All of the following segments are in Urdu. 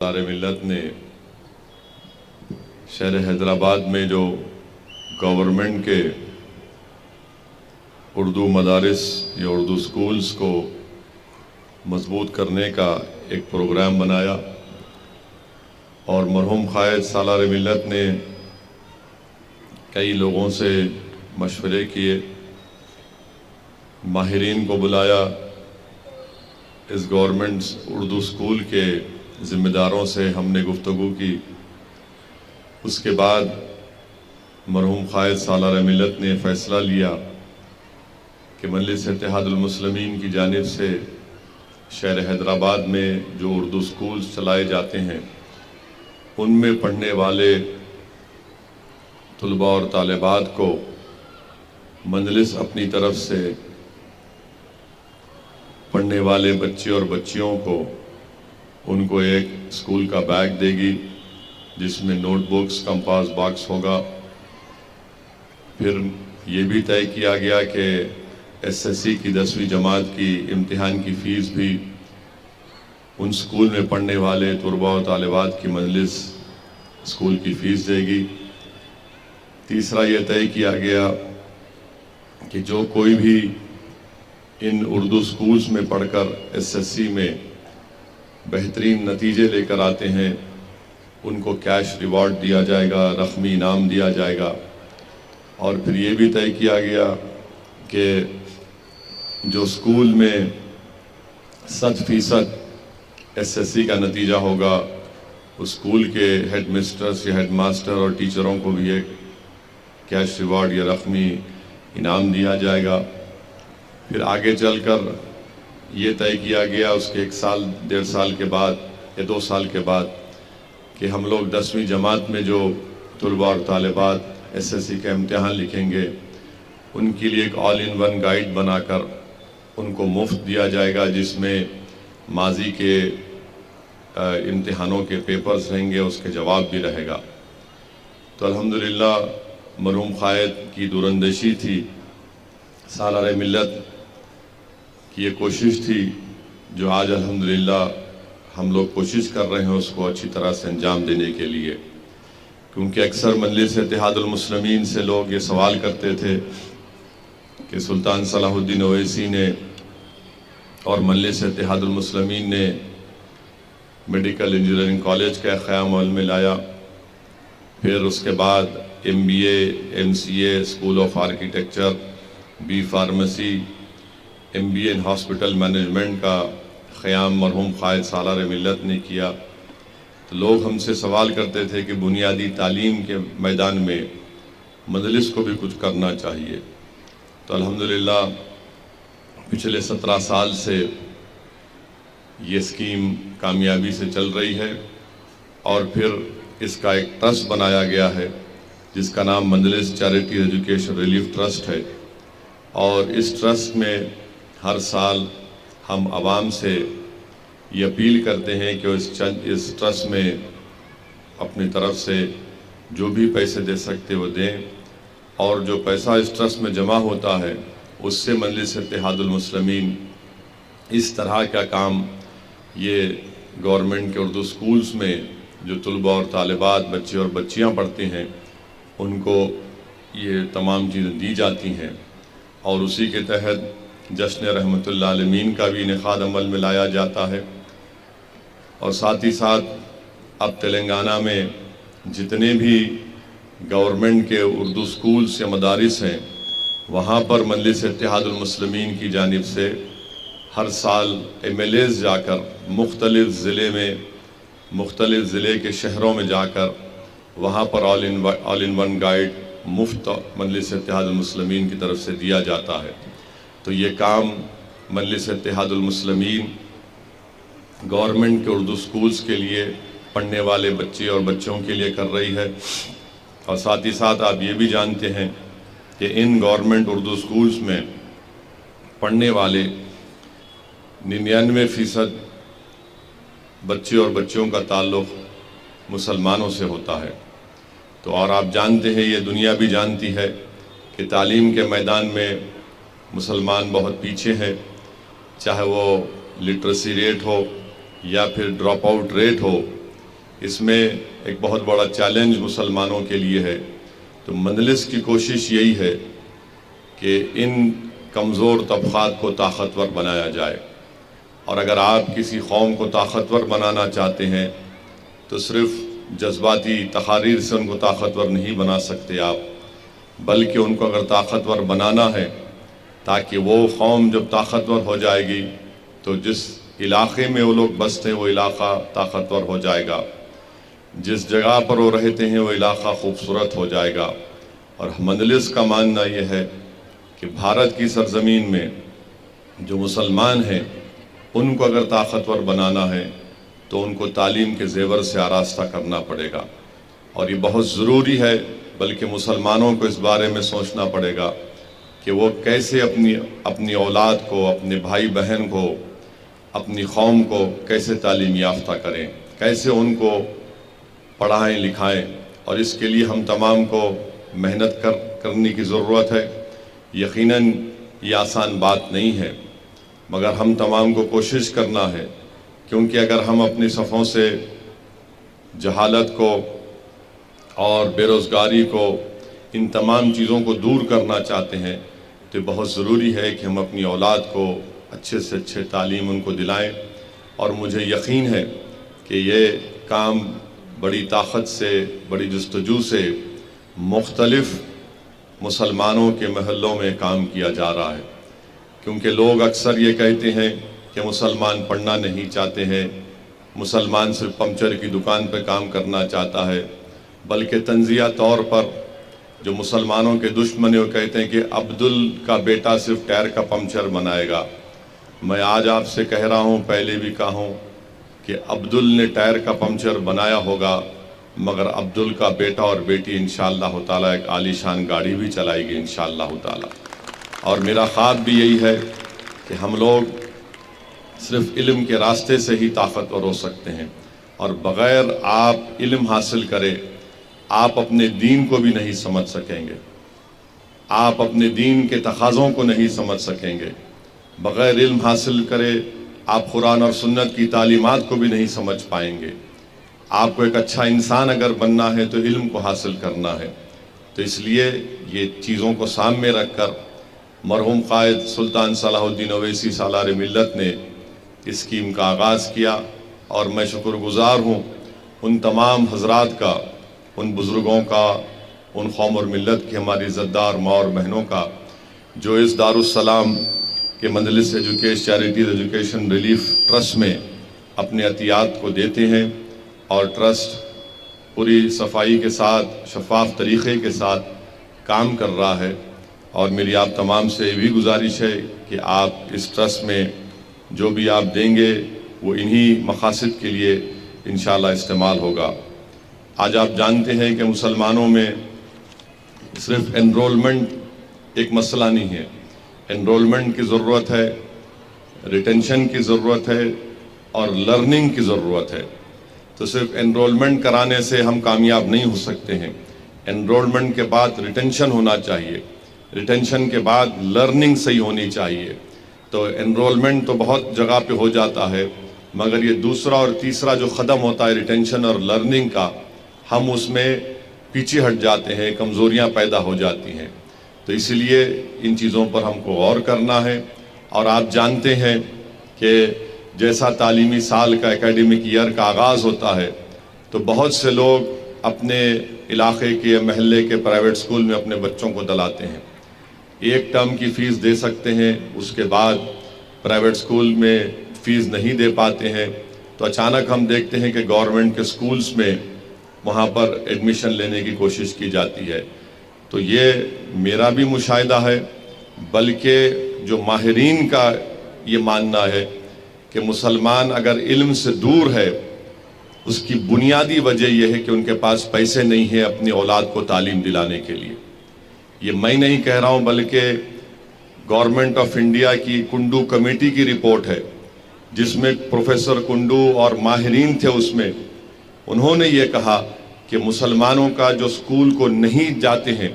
سارے ملت نے شہر حیدرآباد میں جو گورنمنٹ کے اردو مدارس یا اردو سکولز کو مضبوط کرنے کا ایک پروگرام بنایا اور مرحوم قائد سالار ملت نے کئی لوگوں سے مشورے کیے، ماہرین کو بلایا، اس گورنمنٹ اردو سکول کے ذمہ داروں سے ہم نے گفتگو کی۔ اس کے بعد مرحوم قائد سالار ملت نے فیصلہ لیا کہ مجلس اتحاد المسلمین کی جانب سے شہر حیدرآباد میں جو اردو سکولز چلائے جاتے ہیں ان میں پڑھنے والے طلباء اور طالبات کو مجلس اپنی طرف سے پڑھنے والے بچے اور بچیوں کو ان کو ایک اسکول کا بیگ دے گی جس میں نوٹ بکس، کمپاس باکس ہوگا۔ پھر یہ بھی طے کیا گیا کہ ایس ایس سی کی 10ویں جماعت کی امتحان کی فیس بھی ان اسکول میں پڑھنے والے طلباء و طالبات کی مجلس اسکول کی فیس دے گی۔ تیسرا یہ طے کیا گیا کہ جو کوئی بھی ان اردو سکولز میں پڑھ کر ایس ایس سی میں بہترین نتیجے لے کر آتے ہیں ان کو کیش ریوارڈ دیا جائے گا، رقمی انعام دیا جائے گا۔ اور پھر یہ بھی طے کیا گیا کہ جو اسکول میں 100% ایس ایس سی کا نتیجہ ہوگا اس اسکول کے ہیڈ مسٹرس یا ہیڈ ماسٹر اور ٹیچروں کو بھی ایک کیش ریوارڈ یا رقمی انعام دیا جائے گا۔ پھر آگے چل کر یہ طے کیا گیا اس کے 1 سال 1.5 سال کے بعد یا 2 سال کے بعد کہ ہم لوگ 10ویں جماعت میں جو طلباء اور طالبات ایس ایس سی کا امتحان لکھیں گے ان کے لیے ایک آل ان ون گائیڈ بنا کر ان کو مفت دیا جائے گا، جس میں ماضی کے امتحانوں کے پیپرز رہیں گے، اس کے جواب بھی رہے گا۔ تو الحمدللہ مرحوم قائد کی دوراندیشی تھی، سالار ملت کی یہ کوشش تھی جو آج الحمدللہ ہم لوگ کوشش کر رہے ہیں اس کو اچھی طرح سے انجام دینے کے لیے۔ کیونکہ اکثر مجلس اتحاد المسلمین سے لوگ یہ سوال کرتے تھے کہ سلطان صلاح الدین اویسی نے اور مجلس اتحاد المسلمین نے میڈیکل انجینئرنگ کالج کا قیام عمل میں لایا، پھر اس کے بعد MBA MCA school of architecture, B pharmacy, MBA in hospital management کا قیام مرحوم قائد سالار ملت نے کیا۔ تو لوگ ہم سے سوال کرتے تھے کہ بنیادی تعلیم کے میدان میں مجلس کو بھی کچھ کرنا چاہیے۔ تو الحمدللہ پچھلے 17 سال سے یہ اسکیم کامیابی سے چل رہی ہے اور پھر اس کا ایک ٹرسٹ بنایا گیا ہے جس کا نام مجلس چیریٹی ایجوکیشن ریلیف ٹرسٹ ہے، اور اس ٹرسٹ میں ہر سال ہم عوام سے یہ اپیل کرتے ہیں کہ اس ٹرسٹ میں اپنی طرف سے جو بھی پیسے دے سکتے وہ دیں، اور جو پیسہ اس ٹرسٹ میں جمع ہوتا ہے اس سے مجلس اتحاد المسلمین اس طرح کا کام یہ گورنمنٹ کے اردو سکولز میں جو طلباء اور طالبات بچے اور بچیاں پڑھتے ہیں ان کو یہ تمام چیزیں دی جاتی ہیں، اور اسی کے تحت جشن رحمت اللہ عالمین کا بھی انعقاد عمل میں لایا جاتا ہے۔ اور ساتھ ہی ساتھ اب تلنگانہ میں جتنے بھی گورنمنٹ کے اردو سکولز یا مدارس ہیں وہاں پر مجلس اتحاد المسلمین کی جانب سے ہر سال MLAs جا کر مختلف ضلع کے شہروں میں جا کر وہاں پر آل ان ون گائیڈ مفت مجلس اتحاد المسلمین کی طرف سے دیا جاتا ہے۔ تو یہ کام مجلس اتحاد المسلمین گورنمنٹ کے اردو سکولز کے لیے پڑھنے والے بچے اور بچوں کے لیے کر رہی ہے، اور ساتھ ہی ساتھ آپ یہ بھی جانتے ہیں کہ ان گورنمنٹ اردو سکولز میں پڑھنے والے 99% بچے اور بچوں کا تعلق مسلمانوں سے ہوتا ہے۔ تو اور آپ جانتے ہیں، یہ دنیا بھی جانتی ہے کہ تعلیم کے میدان میں مسلمان بہت پیچھے ہے، چاہے وہ لٹریسی ریٹ ہو یا پھر ڈراپ آؤٹ ریٹ ہو، اس میں ایک بہت بڑا چیلنج مسلمانوں کے لیے ہے۔ تو مجلس کی کوشش یہی ہے کہ ان کمزور طبقات کو طاقتور بنایا جائے، اور اگر آپ کسی قوم کو طاقتور بنانا چاہتے ہیں تو صرف جذباتی تقاریر سے ان کو طاقتور نہیں بنا سکتے آپ، بلکہ ان کو اگر طاقتور بنانا ہے تاکہ وہ قوم جب طاقتور ہو جائے گی تو جس علاقے میں وہ لوگ بستے ہیں وہ علاقہ طاقتور ہو جائے گا، جس جگہ پر وہ رہتے ہیں وہ علاقہ خوبصورت ہو جائے گا۔ اور مجلس کا ماننا یہ ہے کہ بھارت کی سرزمین میں جو مسلمان ہیں ان کو اگر طاقتور بنانا ہے تو ان کو تعلیم کے زیور سے آراستہ کرنا پڑے گا، اور یہ بہت ضروری ہے، بلکہ مسلمانوں کو اس بارے میں سوچنا پڑے گا کہ وہ کیسے اپنی اولاد کو، اپنے بھائی بہن کو، اپنی قوم کو کیسے تعلیم یافتہ کریں، کیسے ان کو پڑھائیں لکھائیں۔ اور اس کے لیے ہم تمام کو محنت کرنے کی ضرورت ہے۔ یقیناً یہ آسان بات نہیں ہے، مگر ہم تمام کو کوشش کرنا ہے، کیونکہ اگر ہم اپنی صفوں سے جہالت کو اور بے روزگاری کو، ان تمام چیزوں کو دور کرنا چاہتے ہیں تو بہت ضروری ہے کہ ہم اپنی اولاد کو اچھے سے اچھے تعلیم ان کو دلائیں۔ اور مجھے یقین ہے کہ یہ کام بڑی طاقت سے، بڑی جستجو سے مختلف مسلمانوں کے محلوں میں کام کیا جا رہا ہے، کیونکہ لوگ اکثر یہ کہتے ہیں کہ مسلمان پڑھنا نہیں چاہتے ہیں، مسلمان صرف پنچر کی دکان پہ کام کرنا چاہتا ہے، بلکہ تنزیہ طور پر جو مسلمانوں کے دشمن ہیں وہ کہتے ہیں کہ عبدل کا بیٹا صرف ٹائر کا پنچر بنائے گا۔ میں آج آپ سے کہہ رہا ہوں، پہلے بھی کہا ہوں کہ عبدل نے ٹائر کا پنچر بنایا ہوگا، مگر عبدل کا بیٹا اور بیٹی انشاءاللہ تعالیٰ ایک عالی شان گاڑی بھی چلائے گی انشاءاللہ تعالیٰ۔ اور میرا خواب بھی یہی ہے کہ ہم لوگ صرف علم کے راستے سے ہی طاقتور ہو سکتے ہیں، اور بغیر آپ علم حاصل کرے آپ اپنے دین کو بھی نہیں سمجھ سکیں گے، آپ اپنے دین کے تقاضوں کو نہیں سمجھ سکیں گے۔ بغیر علم حاصل کرے آپ قرآن اور سنت کی تعلیمات کو بھی نہیں سمجھ پائیں گے۔ آپ کو ایک اچھا انسان اگر بننا ہے تو علم کو حاصل کرنا ہے۔ تو اس لیے یہ چیزوں کو سامنے رکھ کر مرحوم قائد سلطان صلاح الدین اویسی سالار ملت نے اس اسکیم کا آغاز کیا، اور میں شکر گزار ہوں ان تمام حضرات کا، ان بزرگوں کا، ان قوم اور ملت کی، ہماری عزتدار ماں اور بہنوں کا، جو اس دارالسلام کے مجلس چیریٹیز ایجوکیشن ریلیف ٹرسٹ میں اپنے عطیات کو دیتے ہیں، اور ٹرسٹ پوری صفائی کے ساتھ، شفاف طریقے کے ساتھ کام کر رہا ہے۔ اور میری آپ تمام سے یہ بھی گزارش ہے کہ آپ اس ٹرسٹ میں جو بھی آپ دیں گے وہ انہی مقاصد کے لیے انشاءاللہ استعمال ہوگا۔ آج آپ جانتے ہیں کہ مسلمانوں میں صرف انرولمنٹ ایک مسئلہ نہیں ہے، انرولمنٹ کی ضرورت ہے، ریٹینشن کی ضرورت ہے، اور لرننگ کی ضرورت ہے۔ تو صرف انرولمنٹ کرانے سے ہم کامیاب نہیں ہو سکتے ہیں، انرولمنٹ کے بعد ریٹینشن ہونا چاہیے، ریٹینشن کے بعد لرننگ صحیح ہونی چاہیے۔ تو انرولمنٹ تو بہت جگہ پہ ہو جاتا ہے، مگر یہ دوسرا اور تیسرا جو قدم ہوتا ہے ریٹینشن اور لرننگ کا، ہم اس میں پیچھے ہٹ جاتے ہیں، کمزوریاں پیدا ہو جاتی ہیں۔ تو اس لیے ان چیزوں پر ہم کو غور کرنا ہے۔ اور آپ جانتے ہیں کہ جیسا تعلیمی سال کا اکیڈمک ایئر کا آغاز ہوتا ہے تو بہت سے لوگ اپنے علاقے کے محلے کے پرائیویٹ سکول میں اپنے بچوں کو دلاتے ہیں، ایک ٹرم کی فیس دے سکتے ہیں، اس کے بعد پرائیویٹ سکول میں فیس نہیں دے پاتے ہیں، تو اچانک ہم دیکھتے ہیں کہ گورنمنٹ کے سکولز میں وہاں پر ایڈمیشن لینے کی کوشش کی جاتی ہے۔ تو یہ میرا بھی مشاہدہ ہے، بلکہ جو ماہرین کا یہ ماننا ہے کہ مسلمان اگر علم سے دور ہے، اس کی بنیادی وجہ یہ ہے کہ ان کے پاس پیسے نہیں ہیں اپنی اولاد کو تعلیم دلانے کے لیے۔ یہ میں نہیں کہہ رہا ہوں، بلکہ گورنمنٹ آف انڈیا کی کنڈو کمیٹی کی رپورٹ ہے، جس میں پروفیسر کنڈو اور ماہرین تھے، اس میں انہوں نے یہ کہا کہ مسلمانوں کا جو سکول کو نہیں جاتے ہیں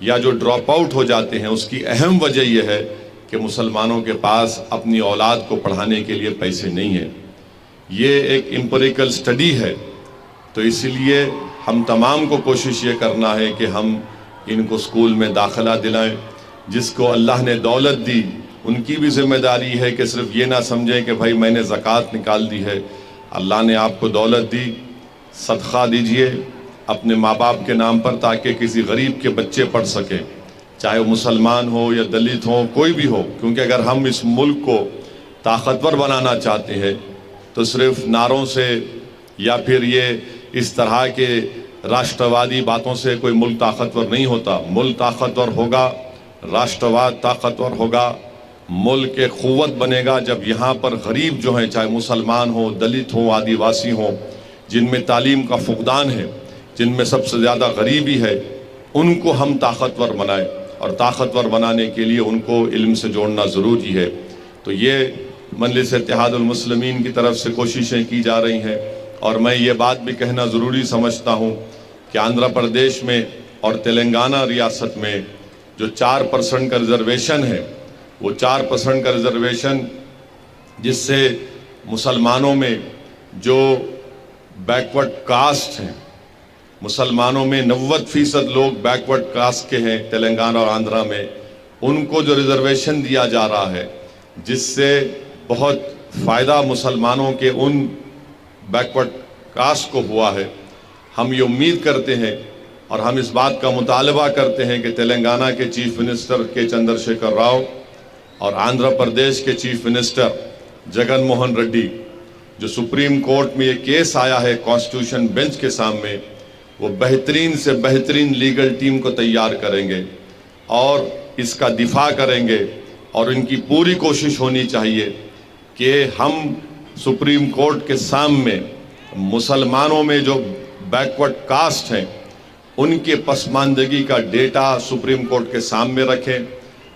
یا جو ڈراپ آؤٹ ہو جاتے ہیں، اس کی اہم وجہ یہ ہے کہ مسلمانوں کے پاس اپنی اولاد کو پڑھانے کے لیے پیسے نہیں ہیں۔ یہ ایک امپیریکل سٹڈی ہے تو اسی لیے ہم تمام کو کوشش یہ کرنا ہے کہ ہم ان کو اسکول میں داخلہ دلائیں. جس کو اللہ نے دولت دی ان کی بھی ذمہ داری ہے کہ صرف یہ نہ سمجھیں کہ بھائی میں نے زکوٰۃ نکال دی ہے. اللہ نے آپ کو دولت دی، صدقہ دیجئے اپنے ماں باپ کے نام پر تاکہ کسی غریب کے بچے پڑھ سکیں، چاہے وہ مسلمان ہو یا دلت ہو، کوئی بھی ہو. کیونکہ اگر ہم اس ملک کو طاقتور بنانا چاہتے ہیں تو صرف نعروں سے یا پھر یہ اس طرح کے راشٹروادی باتوں سے کوئی ملک طاقتور نہیں ہوتا. ملک طاقتور ہوگا، راشٹرواد طاقتور ہوگا، ملک ایک قوت بنے گا جب یہاں پر غریب جو ہیں، چاہے مسلمان ہوں، دلت ہوں، آدیواسی ہوں، جن میں تعلیم کا فقدان ہے، جن میں سب سے زیادہ غریبی ہے، ان کو ہم طاقتور بنائیں. اور طاقتور بنانے کے لیے ان کو علم سے جوڑنا ضروری ہے. تو یہ مجلس اتحاد المسلمین کی طرف سے کوششیں کی جا رہی ہیں. اور میں یہ بات بھی کہنا ضروری سمجھتا ہوں کہ آندھرا پردیش میں اور تلنگانہ ریاست میں جو 4% کا ریزرویشن ہے، وہ 4% کا ریزرویشن جس سے مسلمانوں میں جو بیکورڈ کاسٹ ہیں، مسلمانوں میں 90% لوگ بیکورڈ کاسٹ کے ہیں تلنگانہ اور آندھرا میں، ان کو جو ریزرویشن دیا جا رہا ہے جس سے بہت فائدہ مسلمانوں کے ان بیکورڈ کاسٹ کو ہوا ہے. ہم یہ امید کرتے ہیں اور ہم اس بات کا مطالبہ کرتے ہیں کہ تلنگانہ کے چیف منسٹر کے چندر شیکھر راؤ اور آندھرا پردیش کے چیف منسٹر جگن موہن ریڈی، جو سپریم کورٹ میں یہ کیس آیا ہے کانسٹیٹیوشن بینچ کے سامنے، وہ بہترین سے بہترین لیگل ٹیم کو تیار کریں گے اور اس کا دفاع کریں گے. اور ان کی پوری کوشش ہونی چاہیے کہ ہم سپریم کورٹ کے سامنے مسلمانوں میں جو بیکورڈ کاسٹ ہیں ان کے پسماندگی کا ڈیٹا سپریم کورٹ کے سامنے رکھیں.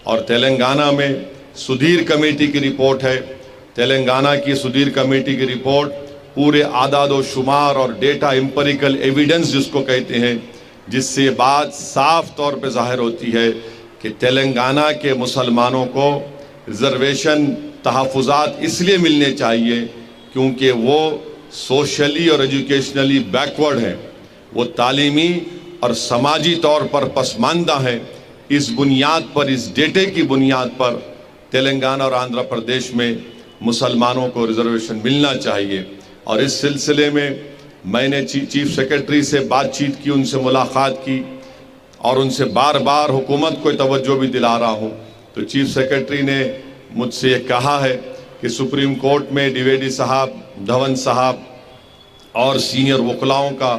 اور تلنگانہ میں سدھیر کمیٹی کی رپورٹ ہے، تلنگانہ کی سدھیر کمیٹی کی رپورٹ پورے اعداد و شمار اور ڈیٹا امپیریکل ایویڈنس جس کو کہتے ہیں، جس سے یہ بات صاف طور پہ ظاہر ہوتی ہے کہ تلنگانہ کے مسلمانوں کو ریزرویشن تحفظات اس لیے ملنے چاہیے کیونکہ وہ سوشلی اور ایجوکیشنلی بیکورڈ ہیں، وہ تعلیمی اور سماجی طور پر پسماندہ ہیں. اس بنیاد پر، اس ڈیٹے کی بنیاد پر تلنگانہ اور آندھرا پردیش میں مسلمانوں کو ریزرویشن ملنا چاہیے. اور اس سلسلے میں میں نے چیف سیکرٹری سے بات چیت کی، ان سے ملاقات کی اور ان سے بار بار حکومت کو توجہ بھی دلا رہا ہوں. تو چیف سیکرٹری نے مجھ سے یہ کہا ہے کہ سپریم کورٹ میں ڈیویڈی صاحب، دھون صاحب اور سینئر وکلاؤں کا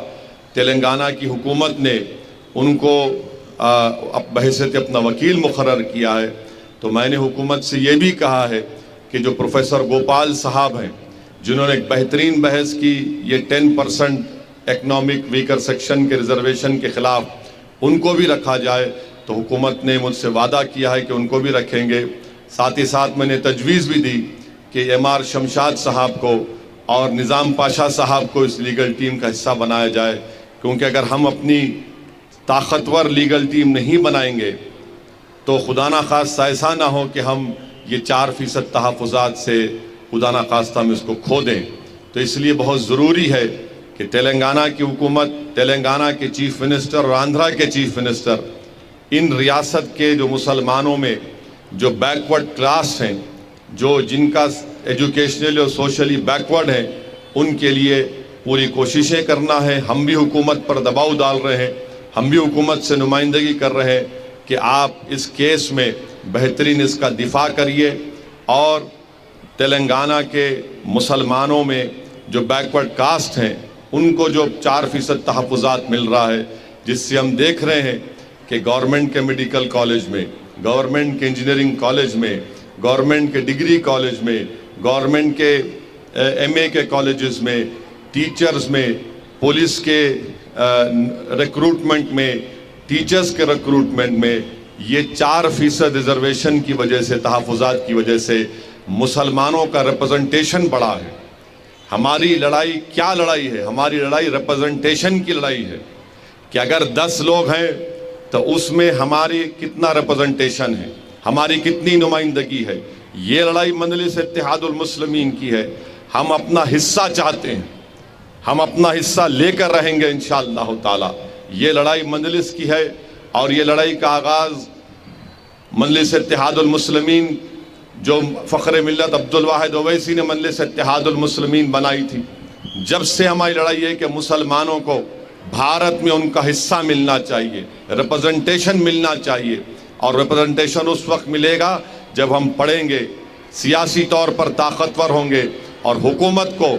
تلنگانہ کی حکومت نے ان کو بحیثیت اپنا وکیل مقرر کیا ہے. تو میں نے حکومت سے یہ بھی کہا ہے کہ جو پروفیسر گوپال صاحب ہیں جنہوں نے ایک بہترین بحث کی یہ 10% اکنامک ویکر سیکشن کے ریزرویشن کے خلاف، ان کو بھی رکھا جائے. تو حکومت نے مجھ سے وعدہ کیا ہے کہ ان کو بھی رکھیں گے. ساتھ ہی ساتھ میں نے تجویز بھی دی کہ MR شمشاد صاحب کو اور نظام پاشا صاحب کو اس لیگل ٹیم کا حصہ بنایا جائے. کیونکہ اگر ہم اپنی طاقتور لیگل ٹیم نہیں بنائیں گے تو خدا نخواستہ ایسا نہ ہو کہ ہم یہ 4% تحفظات سے خدا نخواستہ ہم اس کو کھو دیں. تو اس لیے بہت ضروری ہے کہ تلنگانہ کی حکومت، تلنگانہ کے چیف منسٹر اور آندھرا کے چیف منسٹر ان ریاست کے جو مسلمانوں میں جو بیکورڈ کلاس ہیں، جو جن کا ایجوکیشنلی اور سوشلی بیکورڈ ہیں، ان کے لیے پوری کوششیں کرنا ہے. ہم بھی حکومت پر دباؤ ڈال رہے ہیں، ہم بھی حکومت سے نمائندگی کر رہے ہیں کہ آپ اس کیس میں بہترین اس کا دفاع کریے اور تلنگانہ کے مسلمانوں میں جو بیکورڈ کاسٹ ہیں ان کو جو 4% تحفظات مل رہا ہے، جس سے ہم دیکھ رہے ہیں کہ گورنمنٹ کے میڈیکل کالج میں، گورنمنٹ کے انجینئرنگ کالج میں، گورنمنٹ کے ڈگری کالج میں، گورنمنٹ کے MA کے کالجز میں، ٹیچرز میں، پولیس کے ریکروٹمنٹ میں، ٹیچرز کے ریکروٹمنٹ میں یہ 4% ریزرویشن کی وجہ سے، تحفظات کی وجہ سے مسلمانوں کا ریپرزنٹیشن بڑھا ہے. ہماری لڑائی کیا لڑائی ہے؟ ہماری لڑائی ریپرزنٹیشن کی لڑائی ہے کہ اگر 10 لوگ ہیں تو اس میں ہماری کتنا ریپرزنٹیشن ہے، ہماری کتنی نمائندگی ہے. یہ لڑائی مجلس اتحاد المسلمین کی ہے. ہم اپنا حصہ چاہتے ہیں، ہم اپنا حصہ لے کر رہیں گے انشاءاللہ تعالی۔ یہ لڑائی مجلس کی ہے، اور یہ لڑائی کا آغاز مجلس اتحاد المسلمین، جو فخر ملت عبدالواحد اویسی نے مجلس اتحاد المسلمین بنائی تھی، جب سے ہماری لڑائی ہے کہ مسلمانوں کو بھارت میں ان کا حصہ ملنا چاہیے، ریپرزنٹیشن ملنا چاہیے، اور ریپرزنٹیشن اس وقت ملے گا جب ہم پڑھیں گے، سیاسی طور پر طاقتور ہوں گے، اور حکومت کو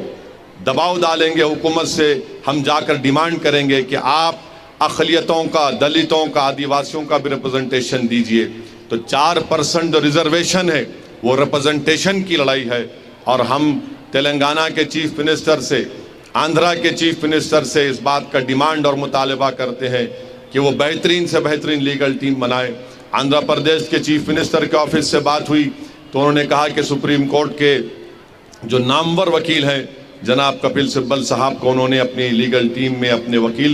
دباؤ ڈالیں گے، حکومت سے ہم جا کر ڈیمانڈ کریں گے کہ آپ اقلیتوں کا، دلتوں کا، آدیواسیوں کا بھی ریپرزنٹیشن دیجئے۔ تو 4% جو ریزرویشن ہے وہ ریپرزنٹیشن کی لڑائی ہے، اور ہم تلنگانہ کے چیف منسٹر سے، آندھرا کے چیف منسٹر سے اس بات کا ڈیمانڈ اور مطالبہ کرتے ہیں کہ وہ بہترین سے بہترین لیگل ٹیم بنائے۔ آندھرا پردیش کے چیف منسٹر کے آفس سے بات ہوئی تو انہوں نے کہا کہ سپریم کورٹ کے جو نامور وکیل ہیں جناب کپل سبل صاحب کو انہوں نے اپنی لیگل ٹیم میں اپنے وکیل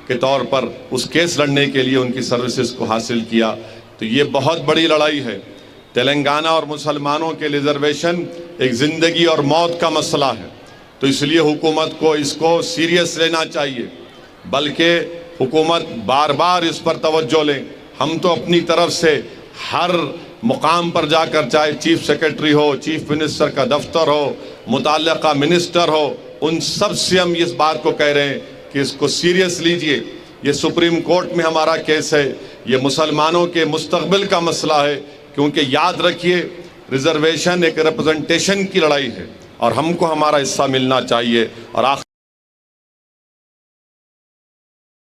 کے طور پر اس کیس لڑنے کے لیے ان کی سروسز کو حاصل کیا۔ تو یہ بہت بڑی لڑائی ہے۔ تلنگانہ اور مسلمانوں کے ریزرویشن ایک زندگی اور موت کا مسئلہ ہے، تو اس لیے حکومت کو اس کو سیریس لینا چاہیے، بلکہ حکومت بار بار اس پر توجہ لیں۔ ہم تو اپنی طرف سے ہر مقام پر جا کر، چاہے چیف سیکرٹری ہو، چیف منسٹر کا دفتر ہو، متعلقہ منسٹر ہو، ان سب سے ہم اس بات کو کہہ رہے ہیں کہ اس کو سیریس لیجئے۔ یہ سپریم کورٹ میں ہمارا کیس ہے، یہ مسلمانوں کے مستقبل کا مسئلہ ہے، کیونکہ یاد رکھیے ریزرویشن ایک ریپرزنٹیشن کی لڑائی ہے، اور ہم کو ہمارا حصہ ملنا چاہیے۔ اور